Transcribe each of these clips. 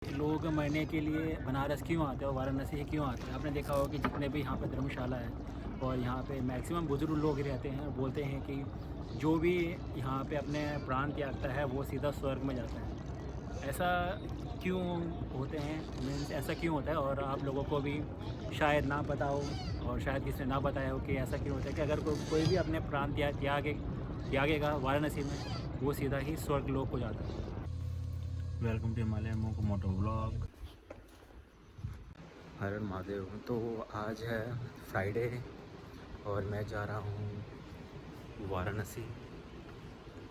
लोग मरने के लिए बनारस क्यों आते हैं और वाराणसी क्यों आते हैं? आपने देखा होगा कि जितने भी यहाँ पे धर्मशाला है और यहाँ पे मैक्सिमम बुजुर्ग लोग ही रहते हैं, बोलते हैं कि जो भी यहाँ पे अपने प्राण त्यागता है वो सीधा स्वर्ग में जाता है। ऐसा क्यों होते हैं, मीन्स ऐसा क्यों होता है? और आप लोगों को भी शायद ना पता हो और शायद किसी ने ना बताया हो कि ऐसा क्यों होता है कि अगर कोई भी अपने प्राण त्यागेगा वाराणसी में, वो सीधा ही स्वर्ग लोक को जाता है। Welcome to Himalaya moto vlog. हर हर महादेव। तो आज है फ्राइडे और मैं जा रहा हूँ वाराणसी।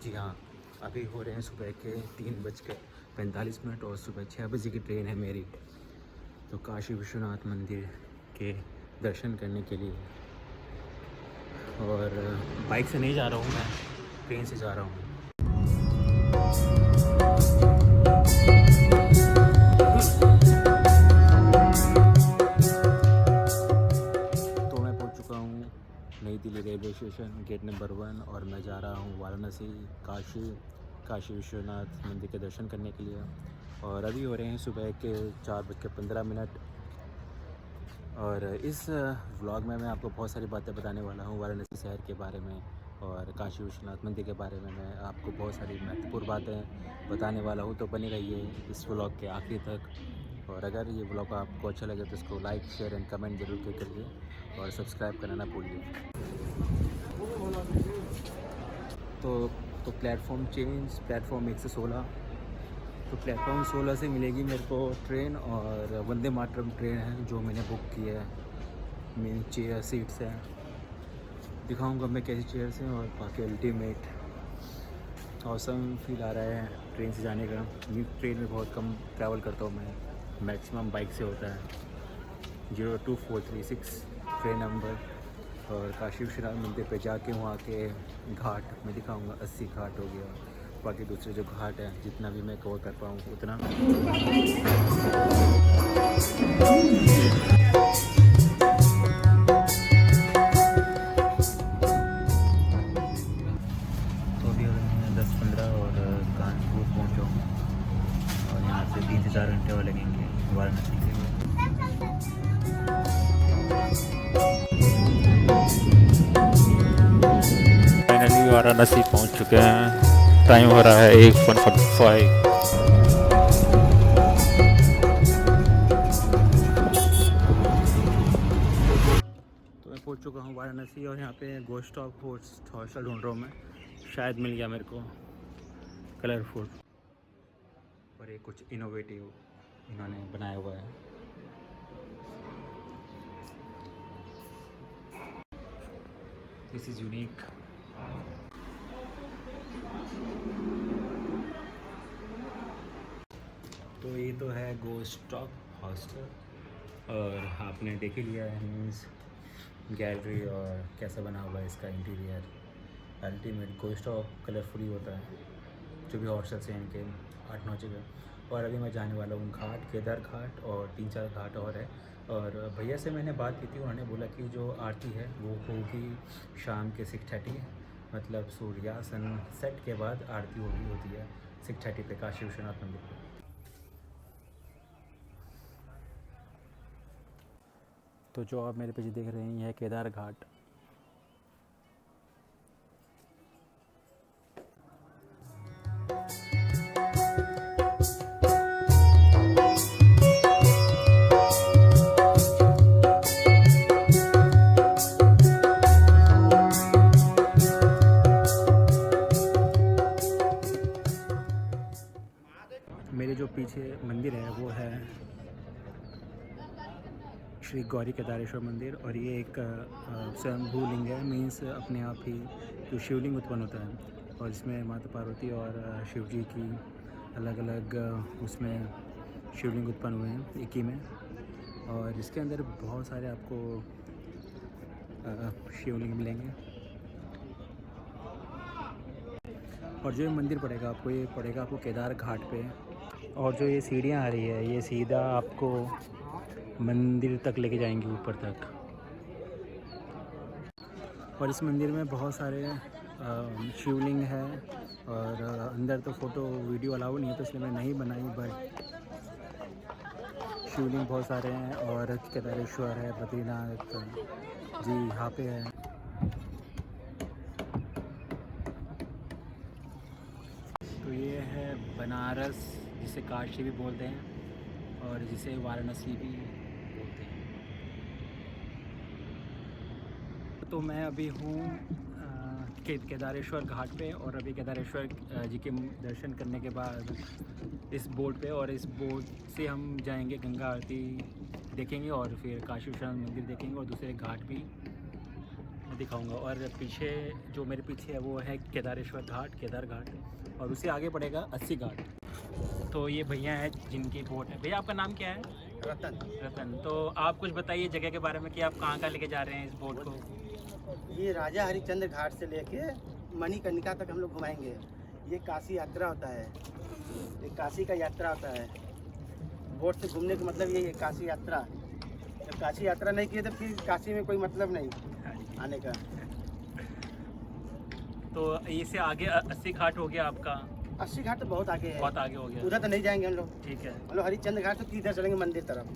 जी हाँ, अभी हो रहे हैं सुबह के 3:45 और सुबह 6 बजे की ट्रेन है मेरी। तो काशी विश्वनाथ मंदिर के दर्शन करने के लिए, और बाइक से नहीं जा रहा हूँ मैं, ट्रेन से जा रहा हूँ। New Delhi railway station gate number 1 और मैं जा रहा हूँ वाराणसी काशी विश्वनाथ मंदिर के दर्शन करने के लिए। और अभी हो रहे हैं सुबह के 4:15। और इस व्लॉग में मैं आपको बहुत सारी बातें बताने वाला हूँ वाराणसी शहर के बारे में और काशी विश्वनाथ मंदिर के बारे में। मैं आपको बहुत सारी महत्वपूर्ण बातें बताने वाला हूँ, तो बने रहिए इस व्लॉग के आखिरी तक। और अगर ये व्लॉग आपको अच्छा लगे तो इसको लाइक शेयर एंड कमेंट जरूर करिए और सब्सक्राइब करना ना भूलिए। तो प्लेटफॉर्म चेंज, प्लेटफॉर्म 1 से 16। तो प्लेटफॉर्म 16 से मिलेगी मेरे को ट्रेन, और वंदे मातरम ट्रेन है जो मैंने बुक की है। मेरी चेयर सीट्स हैं, दिखाऊंगा मैं कैसी चेयर्स हैं। और बाकी अल्टीमेट औसम फील आ रहा है ट्रेन से जाने का। ट्रेन में बहुत कम ट्रैवल करता हूँ मैं, मैक्सिमम बाइक से होता है। 02436 ट्रेन नंबर। और काशी विश्वनाथ मंदिर पे जाके वहाँ के घाट मैं दिखाऊंगा। 80 घाट हो गया, बाकी दूसरे जो घाट हैं जितना भी मैं कवर कर पाऊँ उतना। तो अभी मैं 10-15 और कानपुर पहुँचा हूँ, और यहाँ से 3 से 4 घंटे और लगेंगे वाराणसी के लिए। फाइनली वाराणसी पहुंच चुके हैं। टाइम हो रहा है 1:45। तो मैं पहुंच चुका हूं वाराणसी, और यहाँ पे गोस्ट ऑफ हॉस्टल ढूंढ रहा हूँ मैं। शायद मिल गया मेरे को, कलरफुल। और ये कुछ इनोवेटिव इन्होंने बनाया हुआ है। This is unique. तो ये तो है गोस्ट ऑफ हॉस्टल, और आपने देख ही लिया है मीन्स गैलरी और कैसा बना हुआ है इसका interior. Ultimate ghost of colourful ही होता है जो भी हॉस्टल्स हैं इनके, 8-9 जगह। और अभी मैं जाने वाला हूँ घाट, केदार घाट, और 3-4 घाट और है। और भैया से मैंने बात की थी, उन्होंने बोला कि जो आरती है वो होगी शाम के 6:30, मतलब सूर्यासन सेट के बाद आरती होती है 6:30 पे काशी विश्वनाथ मंदिर पे। तो जो आप मेरे पीछे देख रहे हैं यह है केदार घाट। मेरे जो पीछे मंदिर है वो है श्री गौरी केदारेश्वर मंदिर, और ये एक स्वयंभू लिंग है, मीन्स अपने आप ही जो शिवलिंग उत्पन्न होता है। और इसमें माता पार्वती और शिव जी की अलग अलग उसमें शिवलिंग उत्पन्न हुए हैं एक ही में। और इसके अंदर बहुत सारे आपको शिवलिंग मिलेंगे। और जो ये मंदिर पड़ेगा आपको, ये पड़ेगा आपको केदार घाट पे। और जो ये सीढ़ियाँ आ रही है ये सीधा आपको मंदिर तक लेके जाएंगे, ऊपर तक। और इस मंदिर में बहुत सारे शिवलिंग है, और अंदर तो फ़ोटो वीडियो अलाउ नहीं है, तो इसलिए मैं नहीं बनाई। बट शिवलिंग बहुत सारे हैं और केदारेश्वर है, बद्रीनाथ जी यहाँ पे है। तो ये है बनारस, जिसे काशी भी बोलते हैं और जिसे वाराणसी भी बोलते हैं। तो मैं अभी हूँ केदारेश्वर घाट पे, और अभी केदारेश्वर जी के दर्शन करने के बाद इस बोट पे, और इस बोट से हम जाएंगे गंगा आरती देखेंगे और फिर काशी विश्वनाथ मंदिर देखेंगे और दूसरे घाट भी दिखाऊंगा। और पीछे जो मेरे पीछे है वो है केदारेश्वर घाट, केदार घाट, और उससे आगे पड़ेगा 80 घाट। तो ये भैया है जिनकी बोट है। भैया आपका नाम क्या है? रतन। रतन। तो आप कुछ बताइए जगह के बारे में कि आप कहाँ लेके जा रहे हैं इस बोट को? ये राजा हरिश्चंद्र घाट से लेके मणिकर्णिका तक हम लोग घुमाएंगे। ये काशी यात्रा होता है, ये काशी का यात्रा होता है। बोट से घूमने का मतलब ये है काशी यात्रा। जब काशी यात्रा नहीं की तो फिर काशी में कोई मतलब नहीं आने का। तो इससे आगे 80 घाट हो गया आपका? 80 घाट तो बहुत आगे है, बहुत आगे हो गया। उधर तो नहीं जाएंगे हम लोग। ठीक है, हम लोग हरिश्चंद्र घाट से सीधा चलेंगे मंदिर तरफ।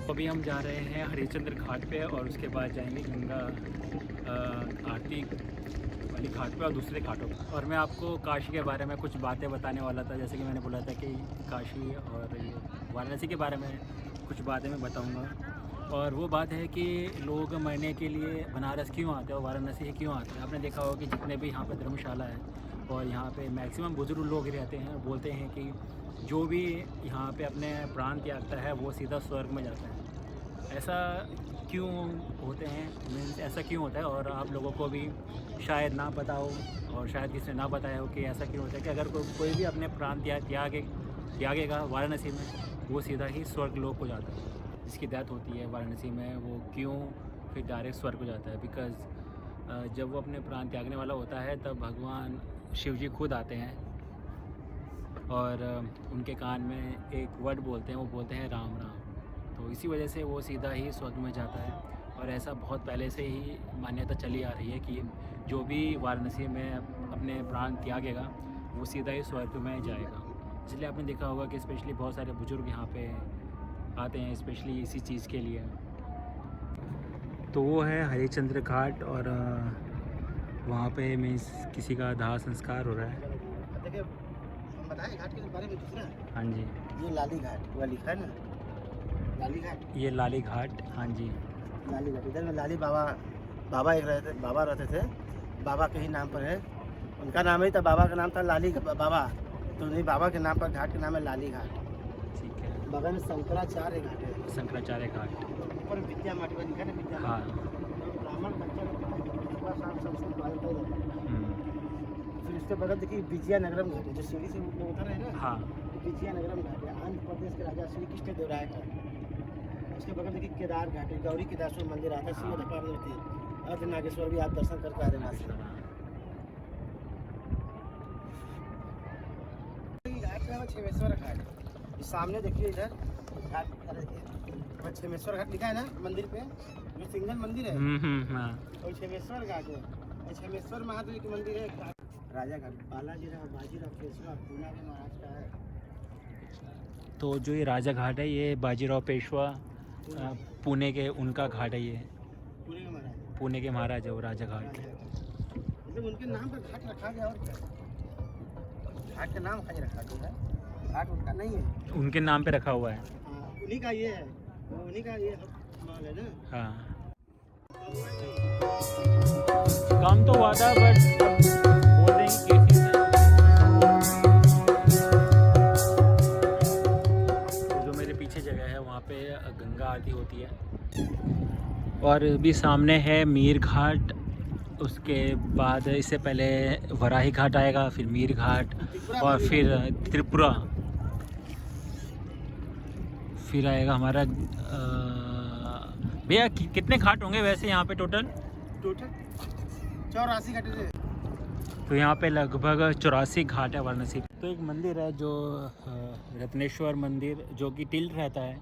अभी हम जा रहे हैं हरिश्चंद्र घाट पे और उसके बाद जाएंगे गंगा आरती वाली घाट पे और दूसरे घाटों पे। और मैं आपको काशी के बारे में कुछ बातें बताने वाला था, जैसे कि मैंने बोला था कि काशी और वाराणसी के बारे में कुछ बातें मैं बताऊंगा। और वो बात है कि लोग मरने के लिए बनारस क्यों आते हैं और वाराणसी क्यों आते हैं। आपने देखा होगा कि जितने भी यहाँ पे धर्मशाला है और यहाँ पे मैक्सिमम बुजुर्ग लोग रहते हैं, बोलते हैं कि जो भी यहाँ पे अपने प्राण त्यागता है वो सीधा स्वर्ग में जाता है। ऐसा क्यों होते हैं, मीन्स ऐसा क्यों होता है? और आप लोगों को भी शायद ना पता हो और शायद किसी ने ना बताया हो कि ऐसा क्यों होता है कि अगर कोई भी अपने प्राण त्यागेगा वाराणसी में, वो सीधा ही स्वर्ग लोक को जाता है। जिसकी डेथ होती है वाराणसी में, वो क्यों फिर डायरेक्ट स्वर्ग को जाता है? बिकॉज़ जब वो अपने प्राण त्यागने वाला होता है तब भगवान शिव जी खुद आते हैं और उनके कान में एक वर्ड बोलते हैं, वो बोलते हैं राम राम। तो इसी वजह से वो सीधा ही स्वर्ग में जाता है। और ऐसा बहुत पहले से ही मान्यता चली आ रही है कि जो भी वाराणसी में अपने प्राण त्यागेगा वो सीधा ही स्वर्ग में जाएगा। इसलिए आपने देखा होगा कि स्पेशली बहुत सारे बुजुर्ग यहाँ पे आते हैं स्पेशली इसी चीज़ के लिए। तो वो है हरिश्चंद्र घाट और वहाँ पे मीन्स किसी का दाह संस्कार हो रहा है। देखिए हम बताएं घाट के बारे में दूसरा। हाँ जी, ये लाली घाट वो लिखा है ना, लाली घाट। ये लाली घाट, हाँ जी लाली घाट। इधर में लाली बाबा एक रहते, बाबा रहते थे। बाबा के ही नाम पर है, उनका नाम ही था, बाबा का नाम था लाली बाबा। तो उन्हीं बाबा के नाम पर घाट का नाम है लाली घाट। ठीक है। बगल में शंकराचार्य घाट है, शंकराचार्य घाट। ऊपर विद्या माटी पर लिखा है विद्या। हाँ। ब्राह्मण बच्चा फिर उसके बगल देखिए विजयनगरम घाट है, जो सीढ़ी से ऊपर उतर रहे हैं ना। हाँ। विजयनगरम घाट है, आंध्र प्रदेश के राजा श्री कृष्ण देवराय का। उसके बगल देखिए केदार घाट है, गौरी केदारेश्वर मंदिर आता है, शिव पार्वती अर्ध नागेश्वर भी आप दर्शन करके आ रहे हैं। छेमेश्वर घाट सामने देखिए, इधर घाट देखिए छेमेश्वर घाट लिखा है ना मंदिर पे, जो सिंगल मंदिर है। हाँ। और छेमेश्वर घाट है, छेमेश्वर महादेव की मंदिर है। राजा घाट बालाजीराव बाजीराव पेशवा पूना के महाराज का है। तो जो ये राजा घाट है ये बाजीराव पेशवा पुणे के उनका घाट है। ये पुणे के महाराज है वो राजा घाट। मतलब उनके नाम पर घाट रखा गया। और घाट का नाम खाली रखा गया है, घाट उनका नहीं है, उनके नाम पे रखा हुआ है। उन्हीं का ये है, उन्हीं का ये माल है ना। हाँ, काम तो हुआ था बट बोल रहे हैं केसेस हैं। तो जो मेरे पीछे जगह है वहाँ पे गंगा आरती होती है। और भी सामने है मीर घाट, उसके बाद इससे पहले वराही घाट आएगा, फिर मीर घाट और फिर त्रिपुरा, फिर आएगा हमारा भैया कितने घाट होंगे वैसे यहाँ पे टोटल? 84 घाट है। तो यहाँ पे लगभग 84 घाट है वाराणसी। तो एक मंदिर है जो रत्नेश्वर मंदिर, जो कि टिल्ट रहता है।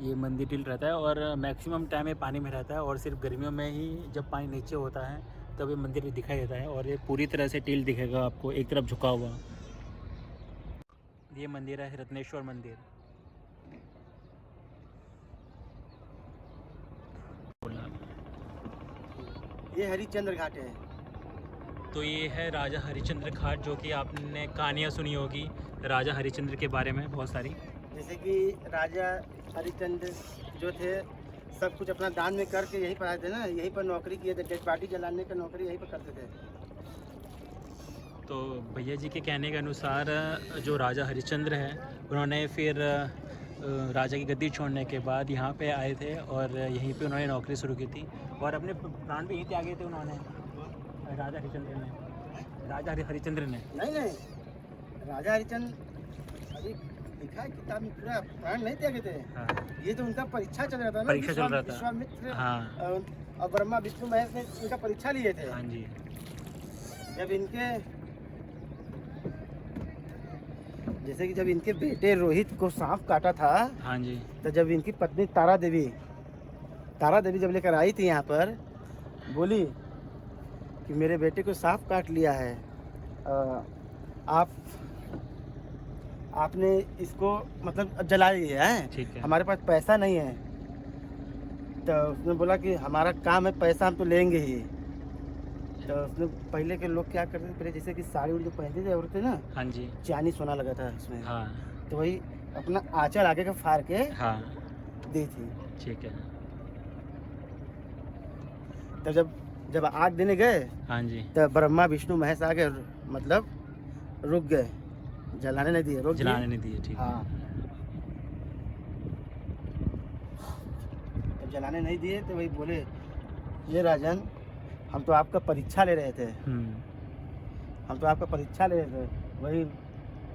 ये मंदिर टिल्ट रहता है और मैक्सिमम टाइम ये पानी में रहता है, और सिर्फ गर्मियों में ही जब पानी नीचे होता है तब ये मंदिर दिखाई देता है। और ये पूरी तरह से टिल्ट दिखेगा आपको, एक तरफ झुका हुआ। ये मंदिर है रत्नेश्वर मंदिर। ये हरिश्चंद्र घाट है। तो ये है राजा हरिश्चंद्र घाट, जो कि आपने कहानियाँ सुनी होगी राजा हरिश्चंद्र के बारे में बहुत सारी। जैसे कि राजा हरिश्चंद्र जो थे सब कुछ अपना दान में करके यहीं पर आए थे ना, यहीं पर नौकरी किए थे, डेड बॉडी जलाने का नौकरी यहीं पर करते थे। तो भैया जी के कहने के अनुसार जो राजा हरिश्चंद्र हैं उन्होंने फिर राजा की गद्दी छोड़ने के बाद यहाँ पे आए थे और यहीं पे उन्होंने नौकरी शुरू की थी और अपने प्राण भी यहीं त्यागे थे उन्होंने, राजा हरिश्चंद्र ने। नहीं, राजा हरिश्चंद्र अभी लिखा है किताब में, पूरा प्राण नहीं त्यागे थे। हाँ। ये तो उनका परीक्षा चल रहा था ना, परीक्षा चल रहा था। विश्वामित्र हाँ। और ब्रह्मा विष्णु महेश ने उनका परीक्षा लिए थे। हाँ जी। जब इनके बेटे रोहित को सांप काटा था, हाँ जी, तो जब इनकी पत्नी तारा देवी जब लेकर आई थी यहाँ पर, बोली कि मेरे बेटे को सांप काट लिया है, आपने इसको मतलब जला दिया है, ठीक है। हमारे पास पैसा नहीं है। तो उसने बोला कि हमारा काम है, पैसा हम तो लेंगे ही। तो उसने पहले के लोग क्या करते थे, पहले जैसे कि साड़ी उड़ी जो पहनते थे औरतें ना, हाँ जी। चांदी सोना लगा था उसमें। हाँ। तो वही अपना आंचल आगे का फाड़ के हाँ। दी थी। ठीक है। तो जब आग देने गए, हाँ जी, तो ब्रह्मा विष्णु महेश आ गए, मतलब रुक गए, जलाने नहीं दिए, रुक जलाने नहीं दिए। ठीक है। हाँ, जब जलाने नहीं दिए तो वही बोले, ये राजन, हम तो आपका परीक्षा ले रहे थे, वही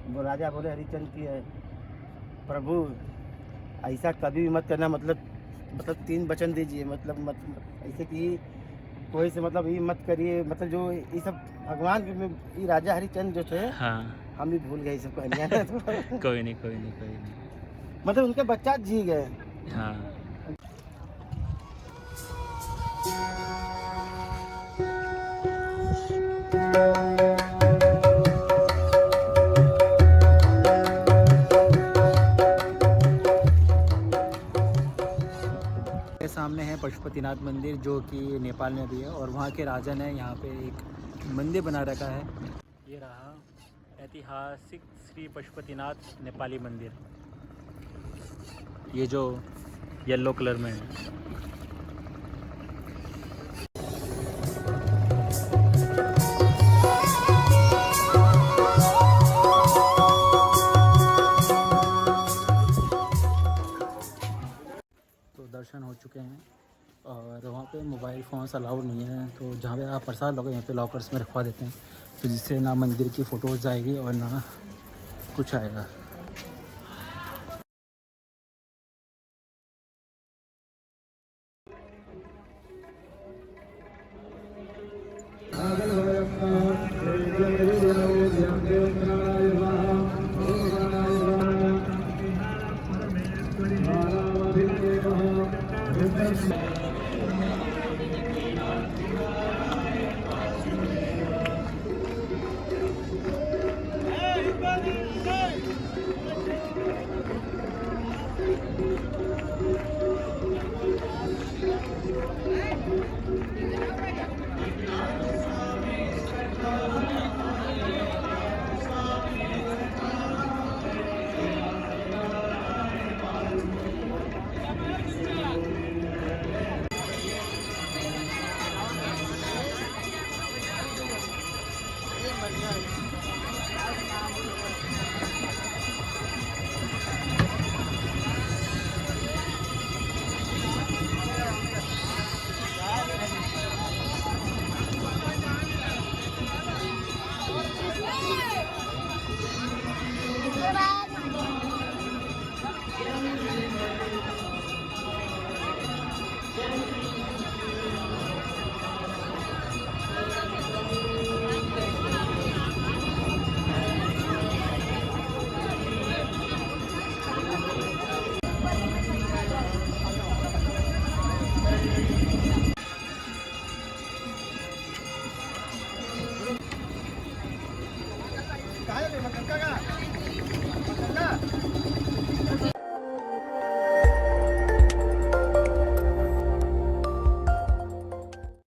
वो राजा बोले हरिश्चंद्र की है, प्रभु ऐसा कभी भी मत करना, मतलब 3 वचन दीजिए, मतलब ऐसे कि कोई से मतलब ये मत करिए, मतलब जो ये सब भगवान के ये राजा हरिश्चंद्र जो थे, हाँ। हम भी भूल गए ये सब कहानियाँ। कोई नहीं। मतलब उनके बच्चा जी गए। हाँ। सामने है पशुपतिनाथ मंदिर, जो कि नेपाल में भी है और वहाँ के राजा ने यहाँ पे एक मंदिर बना रखा है। ये रहा ऐतिहासिक श्री पशुपतिनाथ नेपाली मंदिर, ये जो येलो कलर में है। दर्शन हो चुके हैं और वहाँ पे मोबाइल फ़ोन्स अलाउड नहीं है, तो जहाँ पे आप प्रसाद लोगे यहाँ पे लॉकर्स में रखवा देते हैं, तो जिससे ना मंदिर की फ़ोटोज़ आएगी और ना कुछ आएगा।